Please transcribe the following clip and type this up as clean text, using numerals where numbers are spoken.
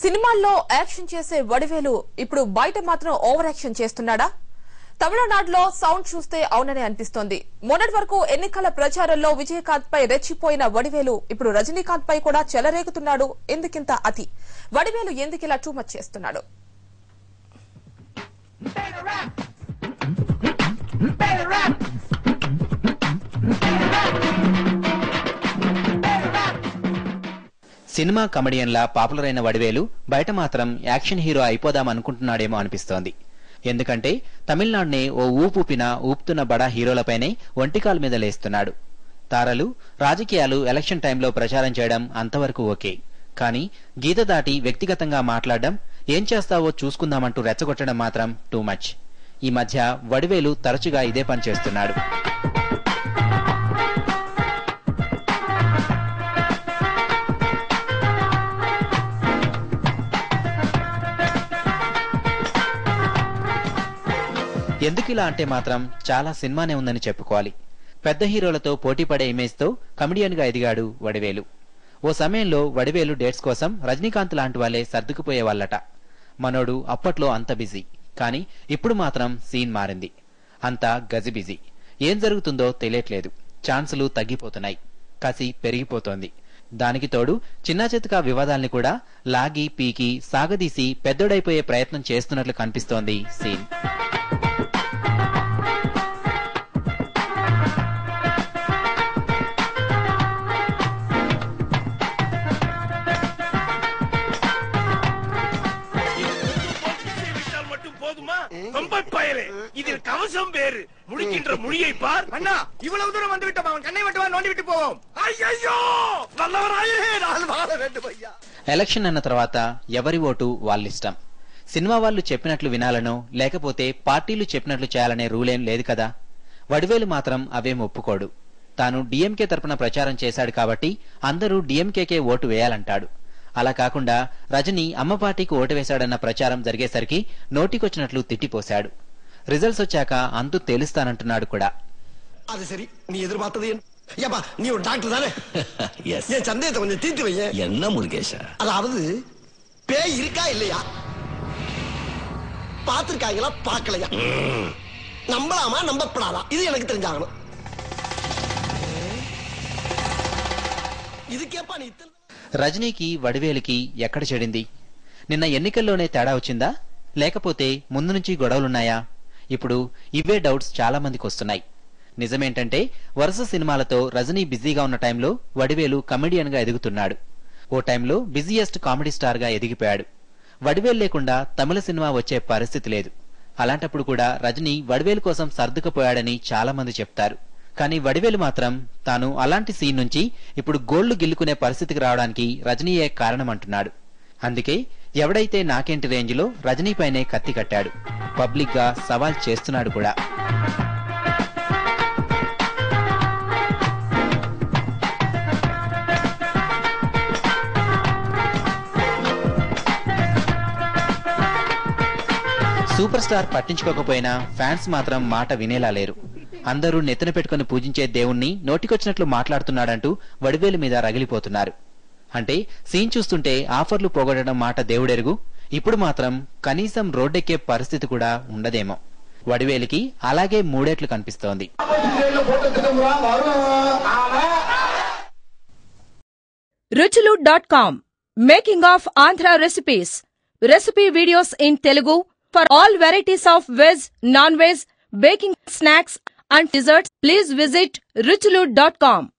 సినిమాల్లో యాక్షన్ చేసే వడివేలు ఇప్పుడు బయట మాత్రం ఓవర్ యాక్షన్ చేస్తున్నాడా? తమిళనాడులో సౌండ్ చూస్తే అవుననే అనిపిస్తోంది. మొన్నటి వరకు ఎన్నికల ప్రచారంలో విజయకాంత్ పై రెచ్చిపోయిన వడివేలు ఇప్పుడు రజనీకాంత్ పై కూడా చెలరేగుతున్నాడు. ఎందుకింత అతి? వడివేలు ఎందుకిలా టూ మచ్ చేస్తున్నాడు? సినిమా కమెడియన్లా పాపులర్ అయిన వడివేలు బయట మాత్రం యాక్షన్ హీరో అయిపోదామనుకుంటున్నాడేమో అనిపిస్తోంది. ఎందుకంటే తమిళనాడునే ఓ ఊపుతున్న బడా హీరోలపైనే ఒంటికాల మీద లేస్తున్నాడు. తారలు, రాజకీయాలు ఎలక్షన్ టైంలో ప్రచారం చేయడం అంతవరకు ఓకే. కానీ గీత దాటి వ్యక్తిగతంగా మాట్లాడడం, ఏం చేస్తావో చూసుకుందామంటూ రెచ్చగొట్టడం మాత్రం టూ మచ్. ఈ మధ్య వడివేలు తరచుగా ఇదే పని చేస్తున్నాడు. ఎందుకిలా అంటే మాత్రం చాలా సినిమానే ఉందని చెప్పుకోవాలి. పెద్ద హీరోలతో పోటీపడే ఇమేజ్తో కమెడియన్ గా ఎదిగాడు వడివేలు. ఓ సమయంలో వడివేలు డేట్స్ కోసం రజనీకాంత్ లాంటి వాళ్లే సర్దుకుపోయేవాళ్లట. మనోడు అప్పట్లో అంత బిజీ. కానీ ఇప్పుడు మాత్రం సీన్ మారింది. అంతా గజిబిజీ. ఏం జరుగుతుందో తెలియట్లేదు. ఛాన్సులు తగ్గిపోతున్నాయి. కసి పెరిగిపోతోంది. దానికి తోడు చిన్నా చితకా వివాదాల్ని కూడా లాగి పీకి సాగదీసి పెద్దోడైపోయే ప్రయత్నం చేస్తున్నట్లు కనిపిస్తోంది సీన్. இதில் கவசம் வேறு முடிக்கின்ற மொழியை பார். அண்ணா இவ்வளவு தூரம் வந்து விட்டோம். அவன் கண்ணை விட்டு நோண்டி விட்டு போவோம். అయ్యయ్యో వల్లవరాయే నాలు బాల రెండు భయ్యా. ఎలక్షన్ అన్న తర్వాత ఎవరి ఓటు వాళ్ళిష్టం. సినిమా వాళ్ళు చెప్పినట్లు వినాలనో లేకపోతే పార్టీలు చెప్పినట్లు చేయాలనే రూలేం లేదు కదా. వడివేలు మాత్రం అవేం ఒప్పుకోడు. తాను డీఎంకే తరపున ప్రచారం చేశాడు కాబట్టి అందరూ డీఎంకేకే ఓటు వేయాలంటాడు. అలా కాకుండా రజనీ అమ్మ పార్టీకి ఓటు వేశాడన్న ప్రచారం జరిగేసరికి నోటికొచ్చినట్లు తిట్టిపోశాడు. రిజల్ట్స్ వచ్చాక అంతు తేలుస్తానంటున్నాడు కూడా. அது சரி, நீ எதிர்பார்த்தது ஏப்பா, நீ ஒரு டாக்டர் தானே? என் சந்தேகத்தை கொஞ்சம் தீர்த்து வைய. என்ன முருகேஷா? அதாவது பேய் இருக்கா இல்லையா, பாத்திருக்காங்களா பாக்கலையா, நம்பலாமா நம்பப்படாதா, இது எனக்கு தெரிஞ்சாகணும். இதுக்கேப்பா நீ రజనీకి వడివేలుకి ఎక్కడ చెడింది? నిన్న ఎన్నికల్లోనే తేడా వచ్చిందా, లేకపోతే ముందు నుంచి గొడవలున్నాయా? ఇప్పుడు ఇవే డౌట్స్ చాలా మందికి వస్తున్నాయి. నిజమేంటంటే వరుస సినిమాలతో రజనీ బిజీగా ఉన్న టైంలో వడివేలు కమెడియన్ గా ఎదుగుతున్నాడు. ఓ టైంలో బిజియెస్ట్ కామెడీ స్టార్ గా ఎదిగిపోయాడు. వడివేలు లేకుండా తమిళ సినిమా వచ్చే పరిస్థితి లేదు. అలాంటప్పుడు కూడా రజనీ వడివేలు కోసం సర్దుకుపోయాడని చాలా మంది చెప్తారు. కానీ వడివేలు మాత్రం తాను అలాంటి సీన్ నుంచి ఇప్పుడు గోళ్లు గిల్లుకునే పరిస్థితికి రావడానికి రజనీయే కారణమంటున్నాడు. అందుకే ఎవడైతే నాకేంటి రేంజ్ లో రజనీపైనే కత్తి కట్టాడు. పబ్లిక్ గా సవాల్ చేస్తున్నాడు కూడా. సూపర్ స్టార్ పట్టించుకోకపోయినా ఫ్యాన్స్ మాత్రం మాట వినేలా లేరు. అందరూ నెత్తిన పెట్టుకుని పూజించే దేవుణ్ణి నోటికొచ్చినట్లు మాట్లాడుతున్నాడంటూ వడివేలు మీద రగిలిపోతున్నారు. అంటే సీన్ చూస్తుంటే ఆఫర్లు పోగొట్టడం మాట దేవుడెరుగు, ఇప్పుడు మాత్రం కనీసం రోడ్డెక్కే పరిస్థితి కూడా ఉండదేమో. వడివేలుకి అలాగే మూడేట్లు కనిపిస్తోంది. ruchulu.com making of Andhra recipes. Recipe videos in Telugu for all varieties of veg, non-veg, baking snacks and desserts. Please visit ruchulu.com.